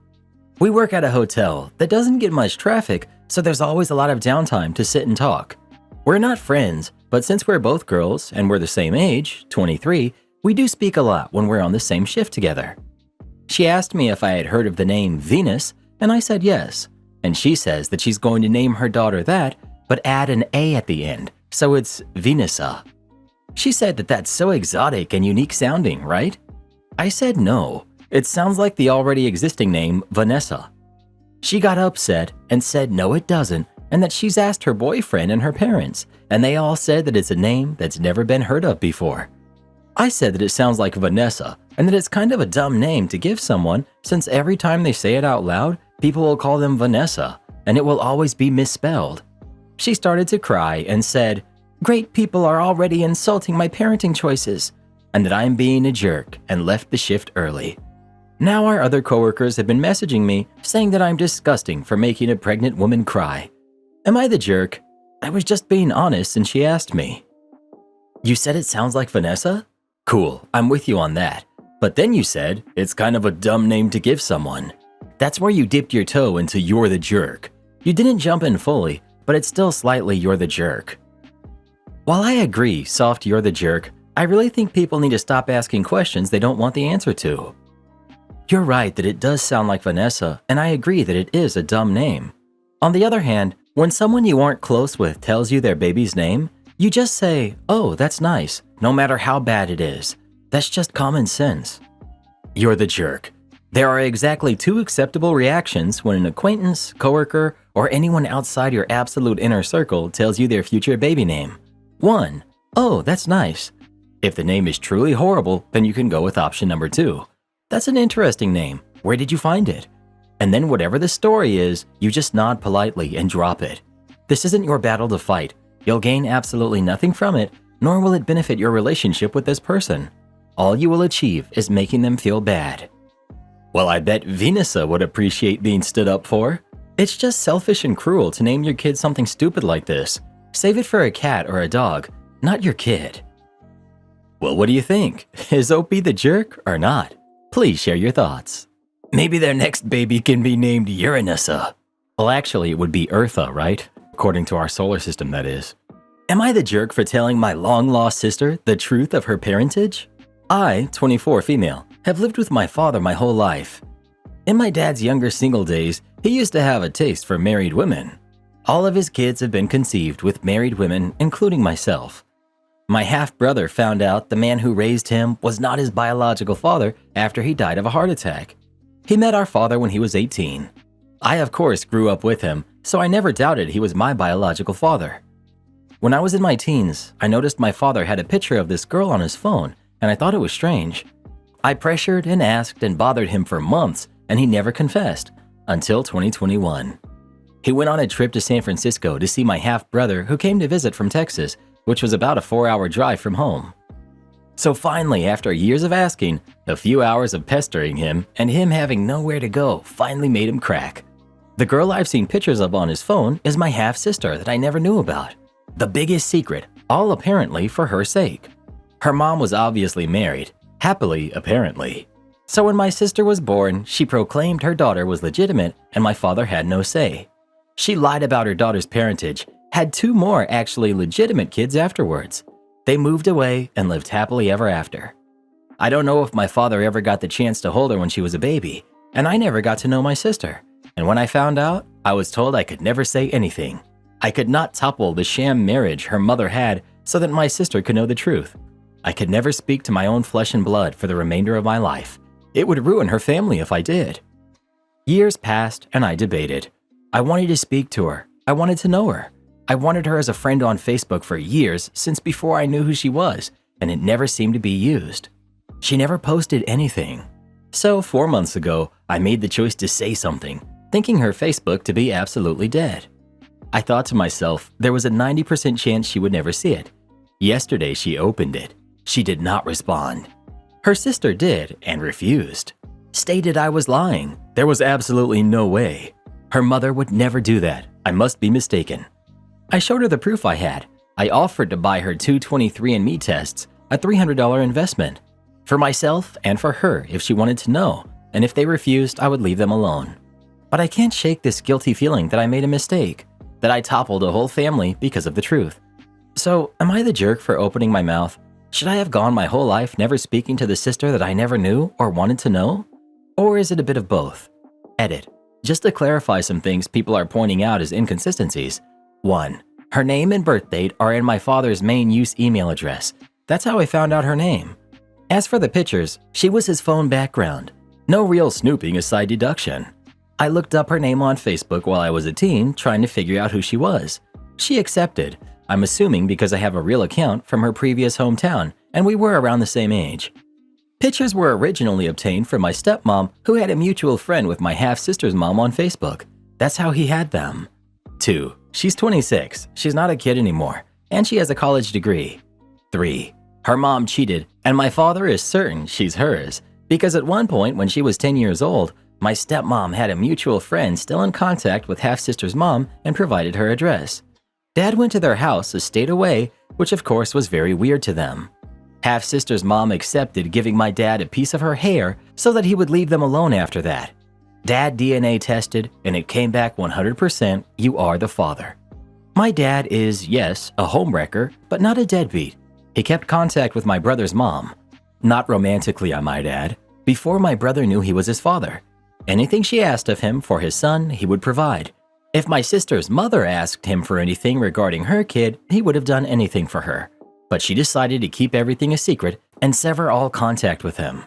We work at a hotel that doesn't get much traffic, so there's always a lot of downtime to sit and talk. We're not friends, but since we're both girls and we're the same age, 23, we do speak a lot when we're on the same shift together. She asked me if I had heard of the name Venus, and I said yes. And she says that she's going to name her daughter that, but add an A at the end, so it's Venusa. She said that that's so exotic and unique sounding, right? I said no, it sounds like the already existing name Vanessa. She got upset and said no it doesn't, and that she's asked her boyfriend and her parents, and they all said that it's a name that's never been heard of before. I said that it sounds like Vanessa, and that it's kind of a dumb name to give someone since every time they say it out loud, people will call them Vanessa, and it will always be misspelled. She started to cry and said, "Great people are already insulting my parenting choices," and that I'm being a jerk, and left the shift early. Now our other coworkers have been messaging me saying that I'm disgusting for making a pregnant woman cry. Am I the jerk? I was just being honest and she asked me. You said it sounds like Vanessa? Cool, I'm with you on that. But then you said it's kind of a dumb name to give someone. That's where you dipped your toe into you're the jerk. You didn't jump in fully, but it's still slightly you're the jerk. While I agree, soft you're the jerk, I really think people need to stop asking questions they don't want the answer to. You're right that it does sound like Vanessa, and I agree that it is a dumb name. On the other hand, when someone you aren't close with tells you their baby's name, you just say, "Oh, that's nice," no matter how bad it is. That's just common sense. You're the jerk. There are exactly two acceptable reactions when an acquaintance, coworker, or anyone outside your absolute inner circle tells you their future baby name. 1. Oh, that's nice. If the name is truly horrible, then you can go with option number 2. That's an interesting name. Where did you find it? And then whatever the story is, you just nod politely and drop it. This isn't your battle to fight. You'll gain absolutely nothing from it, nor will it benefit your relationship with this person. All you will achieve is making them feel bad. Well, I bet Venusa would appreciate being stood up for. It's just selfish and cruel to name your kid something stupid like this. Save it for a cat or a dog, not your kid. Well, what do you think? Is Opie the jerk or not? Please share your thoughts. Maybe their next baby can be named Uranusa. Well, actually, it would be Eartha, right? According to our solar system, that is. Am I the jerk for telling my long-lost sister the truth of her parentage? I, 24 female, have lived with my father my whole life. In my dad's younger single days, he used to have a taste for married women. All of his kids have been conceived with married women, including myself. My half-brother found out the man who raised him was not his biological father after he died of a heart attack. He met our father when he was 18. I, of course, grew up with him, so I never doubted he was my biological father. When I was in my teens, I noticed my father had a picture of this girl on his phone, and I thought it was strange. I pressured and asked and bothered him for months, and he never confessed, until 2021. He went on a trip to San Francisco to see my half-brother who came to visit from Texas, which was about a 4-hour drive from home. So finally, after years of asking, a few hours of pestering him, and him having nowhere to go finally made him crack. The girl I've seen pictures of on his phone is my half-sister that I never knew about. The biggest secret, all apparently for her sake. Her mom was obviously married, happily apparently. So when my sister was born, she proclaimed her daughter was legitimate and my father had no say. She lied about her daughter's parentage, had 2 more actually legitimate kids afterwards. They moved away and lived happily ever after. I don't know if my father ever got the chance to hold her when she was a baby, and I never got to know my sister. And when I found out, I was told I could never say anything. I could not topple the sham marriage her mother had so that my sister could know the truth. I could never speak to my own flesh and blood for the remainder of my life. It would ruin her family if I did. Years passed and I debated. I wanted to speak to her. I wanted to know her. I wanted her as a friend on Facebook for years since before I knew who she was, and it never seemed to be used. She never posted anything. So 4 months ago, I made the choice to say something, thinking her Facebook to be absolutely dead. I thought to myself there was a 90% chance she would never see it. Yesterday she opened it. She did not respond. Her sister did and refused. Stated I was lying. There was absolutely no way. Her mother would never do that. I must be mistaken. I showed her the proof I had. I offered to buy her 2 23andMe tests, a $300 investment. For myself and for her if she wanted to know, and if they refused, I would leave them alone. But I can't shake this guilty feeling that I made a mistake, that I toppled a whole family because of the truth. So, am I the jerk for opening my mouth? Should I have gone my whole life never speaking to the sister that I never knew or wanted to know? Or is it a bit of both? Edit. Just to clarify some things people are pointing out as inconsistencies. 1. Her name and birth date are in my father's main use email address. That's how I found out her name. As for the pictures, she was his phone background. No real snooping aside deduction. I looked up her name on Facebook while I was a teen, trying to figure out who she was. She accepted. I'm assuming because I have a real account from her previous hometown, and we were around the same age. Pictures were originally obtained from my stepmom, who had a mutual friend with my half-sister's mom on Facebook. That's how he had them. 2. She's 26. She's not a kid anymore, and she has a college degree. 3. Her mom cheated, and my father is certain she's hers, because at one point when she was 10 years old, my stepmom had a mutual friend still in contact with half-sister's mom and provided her address. Dad went to their house a state away, which of course was very weird to them. Half-sister's mom accepted giving my dad a piece of her hair so that he would leave them alone after that. Dad DNA tested, and it came back 100% you are the father. My dad is, yes, a homewrecker, but not a deadbeat. He kept contact with my brother's mom. Not romantically, I might add, before my brother knew he was his father. Anything she asked of him for his son, he would provide. If my sister's mother asked him for anything regarding her kid, he would have done anything for her. But she decided to keep everything a secret and sever all contact with him.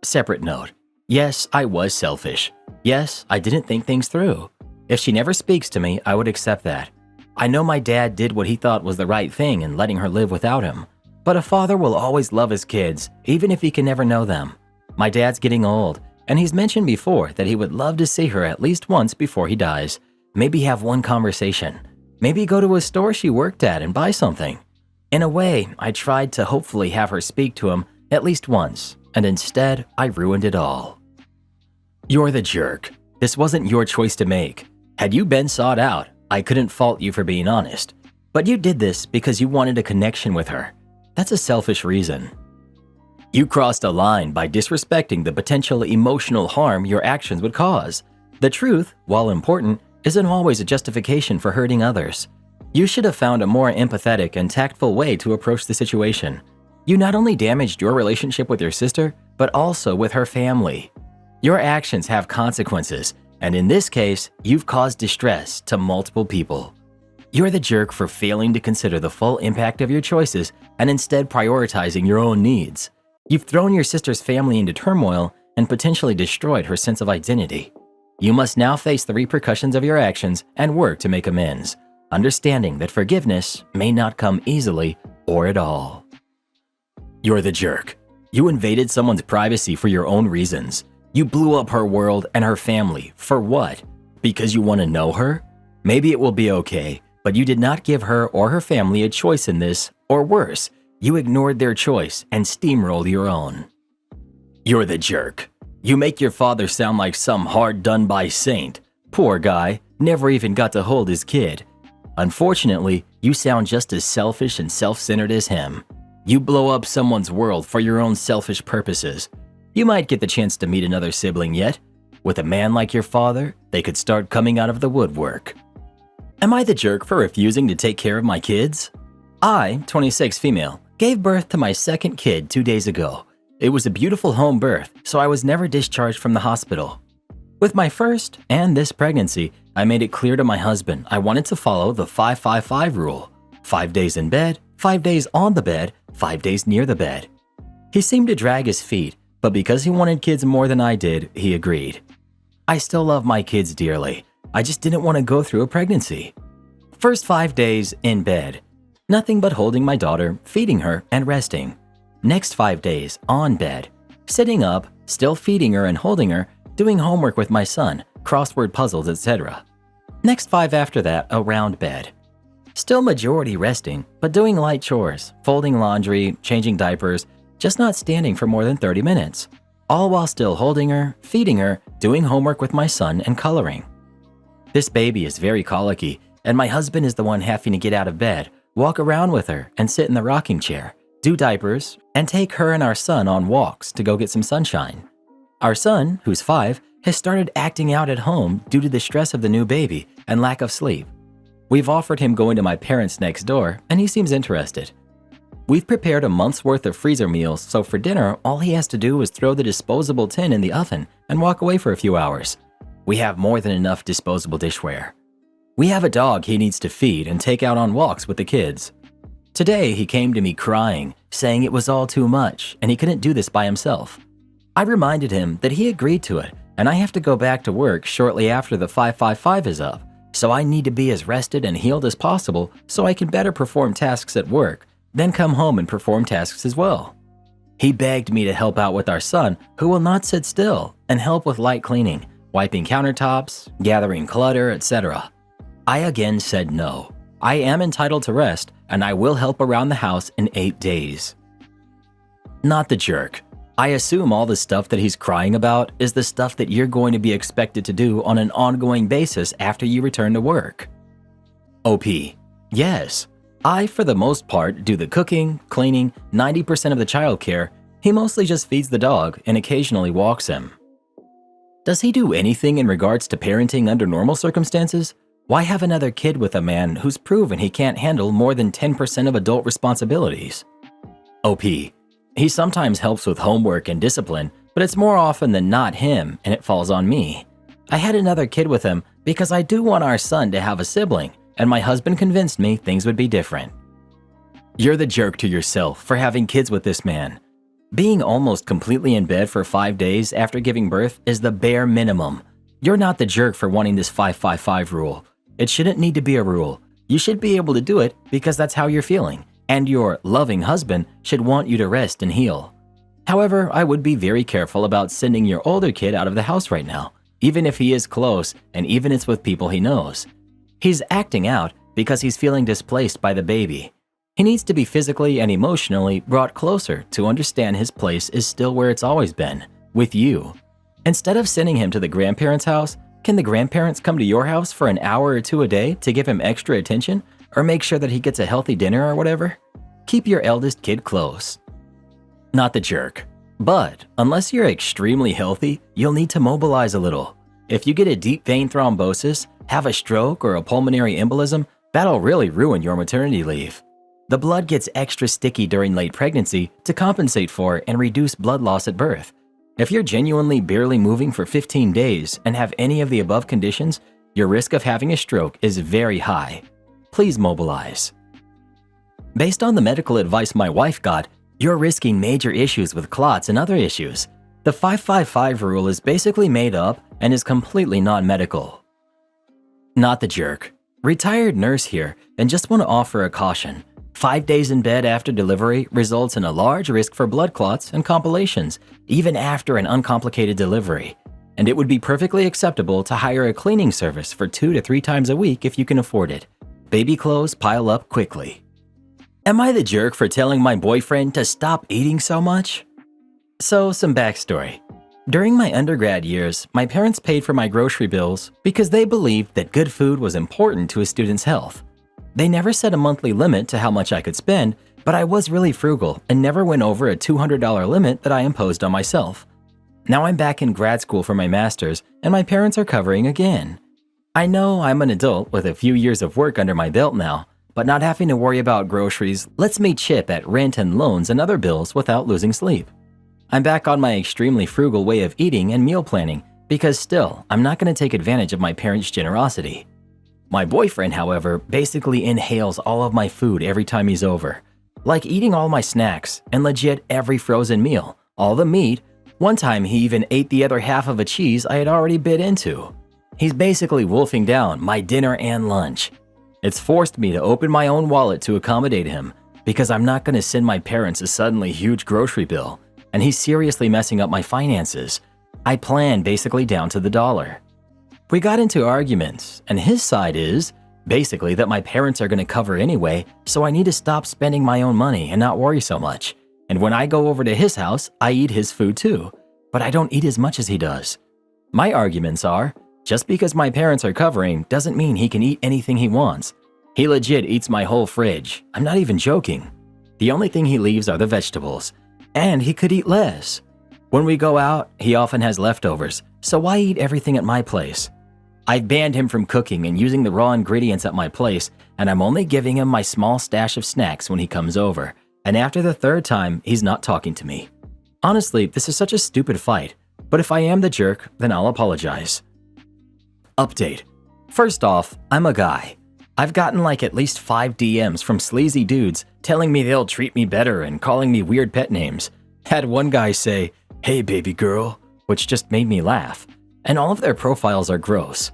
Separate note. Yes, I was selfish. Yes, I didn't think things through. If she never speaks to me, I would accept that. I know my dad did what he thought was the right thing in letting her live without him. But a father will always love his kids, even if he can never know them. My dad's getting old, and he's mentioned before that he would love to see her at least once before he dies. Maybe have one conversation. Maybe go to a store she worked at and buy something. In a way, I tried to hopefully have her speak to him at least once, and instead, I ruined it all. You're the jerk. This wasn't your choice to make. Had you been sought out, I couldn't fault you for being honest. But you did this because you wanted a connection with her. That's a selfish reason. You crossed a line by disrespecting the potential emotional harm your actions would cause. The truth, while important, isn't always a justification for hurting others. You should have found a more empathetic and tactful way to approach the situation. You not only damaged your relationship with your sister, but also with her family. Your actions have consequences, and in this case, you've caused distress to multiple people. You're the jerk for failing to consider the full impact of your choices and instead prioritizing your own needs. You've thrown your sister's family into turmoil and potentially destroyed her sense of identity. You must now face the repercussions of your actions and work to make amends, understanding that forgiveness may not come easily or at all. You're the jerk. You invaded someone's privacy for your own reasons. You blew up her world and her family. For what? Because you want to know her? Maybe it will be okay, but you did not give her or her family a choice in this, or worse, you ignored their choice and steamrolled your own. You're the jerk. You make your father sound like some hard-done-by saint. Poor guy, never even got to hold his kid. Unfortunately, you sound just as selfish and self-centered as him. You blow up someone's world for your own selfish purposes. You might get the chance to meet another sibling yet. With a man like your father, they could start coming out of the woodwork. Am I the jerk for refusing to take care of my kids? I, 26 female, gave birth to my second kid 2 days ago. It was a beautiful home birth, so I was never discharged from the hospital. With my first and this pregnancy, I made it clear to my husband I wanted to follow the 5-5-5 rule. 5 days in bed, 5 days on the bed, 5 days near the bed. He seemed to drag his feet, but because he wanted kids more than I did, he agreed. I still love my kids dearly. I just didn't want to go through a pregnancy. First 5 days in bed. Nothing but holding my daughter, feeding her, and resting. Next 5 days on bed. Sitting up, still feeding her and holding her, doing homework with my son, crossword puzzles, etc. Next 5 after that, around bed. Still majority resting, but doing light chores, folding laundry, changing diapers, just not standing for more than 30 minutes. All while still holding her, feeding her, doing homework with my son, and coloring. This baby is very colicky, and my husband is the one having to get out of bed, walk around with her, and sit in the rocking chair, do diapers, and take her and our son on walks to go get some sunshine. Our son, who's 5, has started acting out at home due to the stress of the new baby and lack of sleep. We've offered him going to my parents next door, and he seems interested. We've prepared a month's worth of freezer meals, so for dinner, all he has to do is throw the disposable tin in the oven and walk away for a few hours. We have more than enough disposable dishware. We have a dog he needs to feed and take out on walks with the kids. Today, he came to me crying, saying it was all too much and he couldn't do this by himself. I reminded him that he agreed to it, and I have to go back to work shortly after the 555 is up, so I need to be as rested and healed as possible so I can better perform tasks at work, then come home and perform tasks as well. He begged me to help out with our son, who will not sit still, and help with light cleaning, wiping countertops, gathering clutter, etc. I again said no. I am entitled to rest, and I will help around the house in 8 days. Not the jerk. I assume all the stuff that he's crying about is the stuff that you're going to be expected to do on an ongoing basis after you return to work. OP. Yes. I, for the most part, do the cooking, cleaning, 90% of the childcare. He mostly just feeds the dog and occasionally walks him. Does he do anything in regards to parenting under normal circumstances? Why have another kid with a man who's proven he can't handle more than 10% of adult responsibilities? OP. He sometimes helps with homework and discipline, but it's more often than not him, and it falls on me. I had another kid with him because I do want our son to have a sibling, and my husband convinced me things would be different. You're the jerk to yourself for having kids with this man. Being almost completely in bed for 5 days after giving birth is the bare minimum. You're not the jerk for wanting this 555 rule. It shouldn't need to be a rule. You should be able to do it because that's how you're feeling, and your loving husband should want you to rest and heal. However, I would be very careful about sending your older kid out of the house right now, even if he is close and even it's with people he knows. He's acting out because he's feeling displaced by the baby. He needs to be physically and emotionally brought closer to understand his place is still where it's always been, with you. Instead of sending him to the grandparents' house, can the grandparents come to your house for an hour or two a day to give him extra attention or make sure that he gets a healthy dinner or whatever? Keep your eldest kid close. Not the jerk. But unless you're extremely healthy, you'll need to mobilize a little. If you get a deep vein thrombosis, have a stroke or a pulmonary embolism, that'll really ruin your maternity leave. The blood gets extra sticky during late pregnancy to compensate for and reduce blood loss at birth. If you're genuinely barely moving for 15 days and have any of the above conditions, your risk of having a stroke is very high. Please mobilize. Based on the medical advice my wife got, you're risking major issues with clots and other issues. The 555 rule is basically made up and is completely non-medical. Not the jerk. Retired nurse here, and just want to offer a caution. 5 days in bed after delivery results in a large risk for blood clots and compilations, even after an uncomplicated delivery. And it would be perfectly acceptable to hire a cleaning service for 2 to 3 times a week if you can afford it. Baby clothes pile up quickly. Am I the jerk for telling my boyfriend to stop eating so much? So, some backstory. During my undergrad years, my parents paid for my grocery bills because they believed that good food was important to a student's health. They never set a monthly limit to how much I could spend, but I was really frugal and never went over a $200 limit that I imposed on myself. Now I'm back in grad school for my master's, and my parents are covering again. I know I'm an adult with a few years of work under my belt now, but not having to worry about groceries lets me chip at rent and loans and other bills without losing sleep. I'm back on my extremely frugal way of eating and meal planning because still, I'm not going to take advantage of my parents' generosity. My boyfriend, however, basically inhales all of my food every time he's over. Like eating all my snacks and legit every frozen meal, all the meat. One time he even ate the other half of a cheese I had already bit into. He's basically wolfing down my dinner and lunch. It's forced me to open my own wallet to accommodate him because I'm not going to send my parents a suddenly huge grocery bill, and he's seriously messing up my finances. I plan basically down to the dollar. We got into arguments, and his side is basically that my parents are going to cover anyway, so I need to stop spending my own money and not worry so much. And when I go over to his house, I eat his food too, but I don't eat as much as he does. My arguments are, just because my parents are covering doesn't mean he can eat anything he wants. He legit eats my whole fridge. I'm not even joking. The only thing he leaves are the vegetables. And he could eat less. When we go out, he often has leftovers, so why eat everything at my place? I've banned him from cooking and using the raw ingredients at my place, and I'm only giving him my small stash of snacks when he comes over, and after the third time, he's not talking to me. Honestly, this is such a stupid fight, but if I am the jerk, then I'll apologize. Update. First off, I'm a guy. I've gotten like at least 5 DMs from sleazy dudes telling me they'll treat me better and calling me weird pet names. Had one guy say, "Hey baby girl," which just made me laugh, and all of their profiles are gross.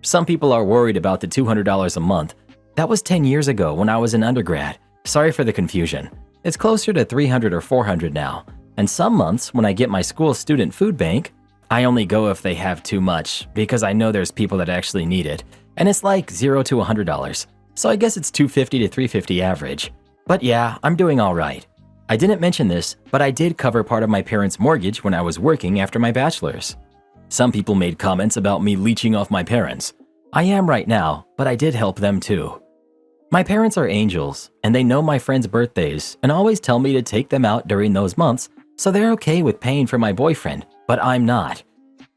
Some people are worried about the $200 a month. That was 10 years ago when I was in undergrad. Sorry for the confusion. It's closer to $300 or $400 now. And some months when I get my school student food bank, I only go if they have too much because I know there's people that actually need it. And it's like $0 to $100. So I guess it's $250 to $350 average. But yeah, I'm doing all right. I didn't mention this, but I did cover part of my parents' mortgage when I was working after my bachelor's. Some people made comments about me leeching off my parents. I am right now, but I did help them too. My parents are angels, and they know my friends' birthdays and always tell me to take them out during those months, so they're okay with paying for my boyfriend, but I'm not.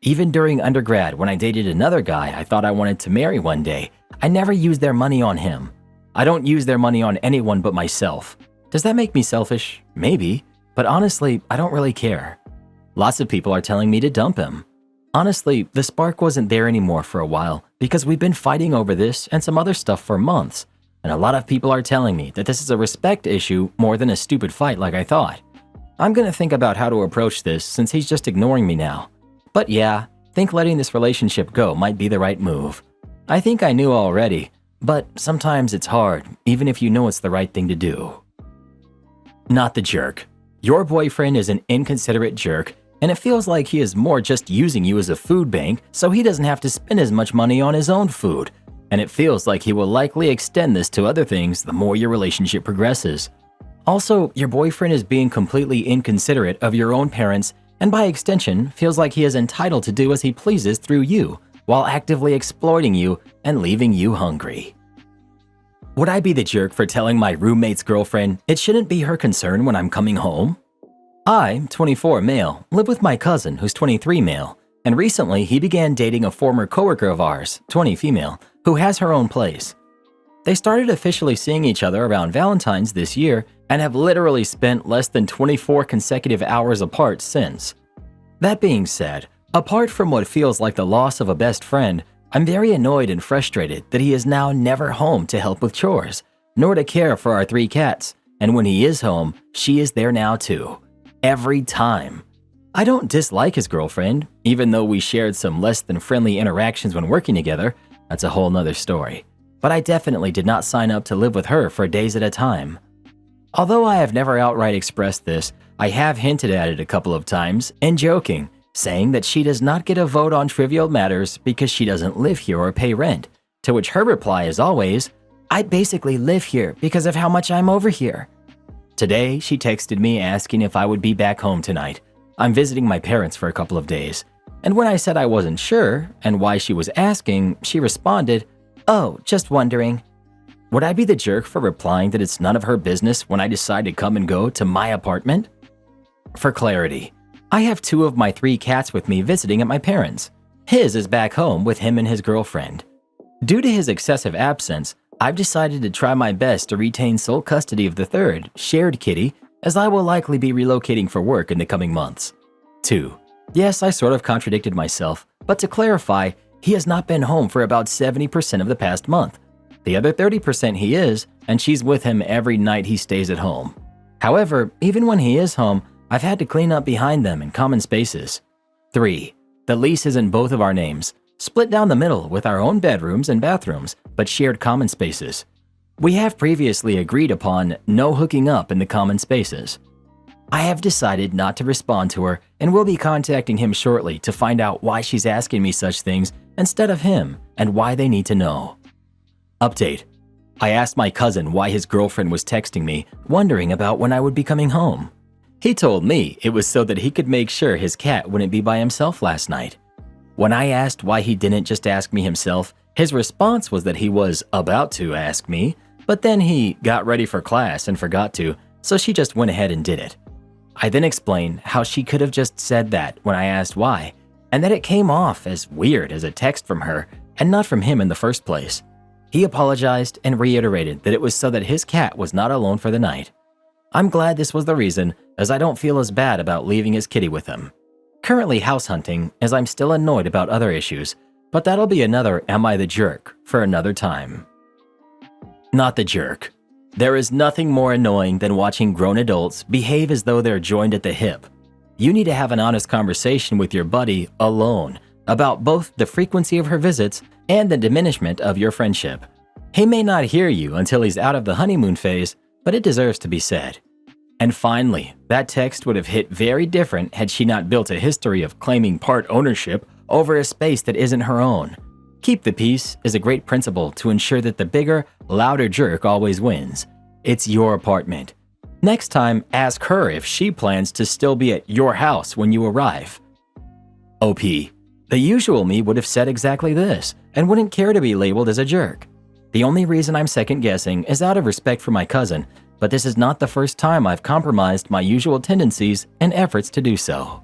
Even during undergrad, when I dated another guy I thought I wanted to marry one day, I never used their money on him. I don't use their money on anyone but myself. Does that make me selfish? Maybe, but honestly, I don't really care. Lots of people are telling me to dump him. Honestly, the spark wasn't there anymore for a while because we've been fighting over this and some other stuff for months, and a lot of people are telling me that this is a respect issue more than a stupid fight like I thought. I'm gonna think about how to approach this since he's just ignoring me now. But yeah, think letting this relationship go might be the right move. I think I knew already, but sometimes it's hard, even if you know it's the right thing to do. Not the jerk. Your boyfriend is an inconsiderate jerk, and it feels like he is more just using you as a food bank so he doesn't have to spend as much money on his own food. And it feels like he will likely extend this to other things the more your relationship progresses. Also, your boyfriend is being completely inconsiderate of your own parents and by extension feels like he is entitled to do as he pleases through you while actively exploiting you and leaving you hungry. Would I be the jerk for telling my roommate's girlfriend it shouldn't be her concern when I'm coming home? I, 24 male, live with my cousin who's 23 male, and recently he began dating a former coworker of ours, 20 female, who has her own place. They started officially seeing each other around Valentine's this year and have literally spent less than 24 consecutive hours apart since. That being said, apart from what feels like the loss of a best friend, I'm very annoyed and frustrated that he is now never home to help with chores, nor to care for our 3 cats, and when he is home, she is there now too. Every time. I don't dislike his girlfriend, even though we shared some less than friendly interactions when working together. That's a whole nother story. But I definitely did not sign up to live with her for days at a time. Although I have never outright expressed this, I have hinted at it a couple of times, and joking, saying that she does not get a vote on trivial matters because she doesn't live here or pay rent, to which her reply is always, "I basically live here because of how much I'm over here." Today, she texted me asking if I would be back home tonight. I'm visiting my parents for a couple of days. And when I said I wasn't sure and why she was asking, she responded, "Oh, just wondering." Would I be the jerk for replying that it's none of her business when I decide to come and go to my apartment? For clarity, I have 2 of my 3 cats with me visiting at my parents'. His is back home with him and his girlfriend. Due to his excessive absence, I've decided to try my best to retain sole custody of the 3rd, shared kitty, as I will likely be relocating for work in the coming months. 2. Yes, I sort of contradicted myself, but to clarify, he has not been home for about 70% of the past month. The other 30% he is, and she's with him every night he stays at home. However, even when he is home, I've had to clean up behind them in common spaces. 3. The lease is in both of our names, split down the middle with our own bedrooms and bathrooms, but shared common spaces. We have previously agreed upon no hooking up in the common spaces. I have decided not to respond to her and will be contacting him shortly to find out why she's asking me such things instead of him and why they need to know. Update. I asked my cousin why his girlfriend was texting me, wondering about when I would be coming home. He told me it was so that he could make sure his cat wouldn't be by himself last night. When I asked why he didn't just ask me himself, his response was that he was about to ask me, but then he got ready for class and forgot to, so she just went ahead and did it. I then explained how she could have just said that when I asked why, and that it came off as weird as a text from her and not from him in the first place. He apologized and reiterated that it was so that his cat was not alone for the night. I'm glad this was the reason, as I don't feel as bad about leaving his kitty with him. Currently house hunting, as I'm still annoyed about other issues, but that'll be another Am I the Jerk for another time. Not the jerk. There is nothing more annoying than watching grown adults behave as though they're joined at the hip. You need to have an honest conversation with your buddy alone about both the frequency of her visits and the diminishment of your friendship. He may not hear you until he's out of the honeymoon phase, but it deserves to be said. And finally, that text would have hit very different had she not built a history of claiming part ownership over a space that isn't her own. Keep the peace is a great principle to ensure that the bigger, louder jerk always wins. It's your apartment. Next time, ask her if she plans to still be at your house when you arrive. OP. The usual me would have said exactly this and wouldn't care to be labeled as a jerk. The only reason I'm second guessing is out of respect for my cousin, but this is not the first time I've compromised my usual tendencies and efforts to do so.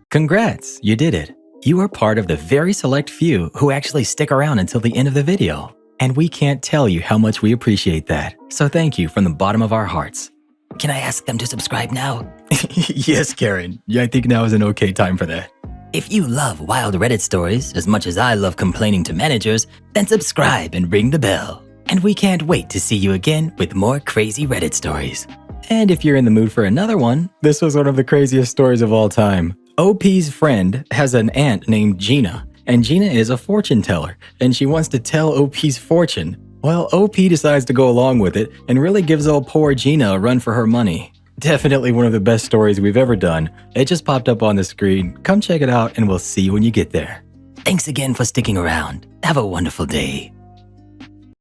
Congrats, you did it. You are part of the very select few who actually stick around until the end of the video, and we can't tell you how much we appreciate that. So thank you from the bottom of our hearts.
Can I ask them to subscribe now?
Yes, Karen. Yeah, I think now is an okay time for that.
If you love wild Reddit stories as much as I love complaining to managers, then subscribe and ring the bell. And we can't wait to see you again with more crazy Reddit stories.
And if you're in the mood for another one, this was one of the craziest stories of all time. OP's friend has an aunt named Gina, and Gina is a fortune teller, and she wants to tell OP's fortune. Well, OP decides to go along with it and really gives old poor Gina a run for her money. Definitely one of the best stories we've ever done. It just popped up on the screen. Come check it out and we'll see you when you get there.
Thanks again for sticking around. Have a wonderful day.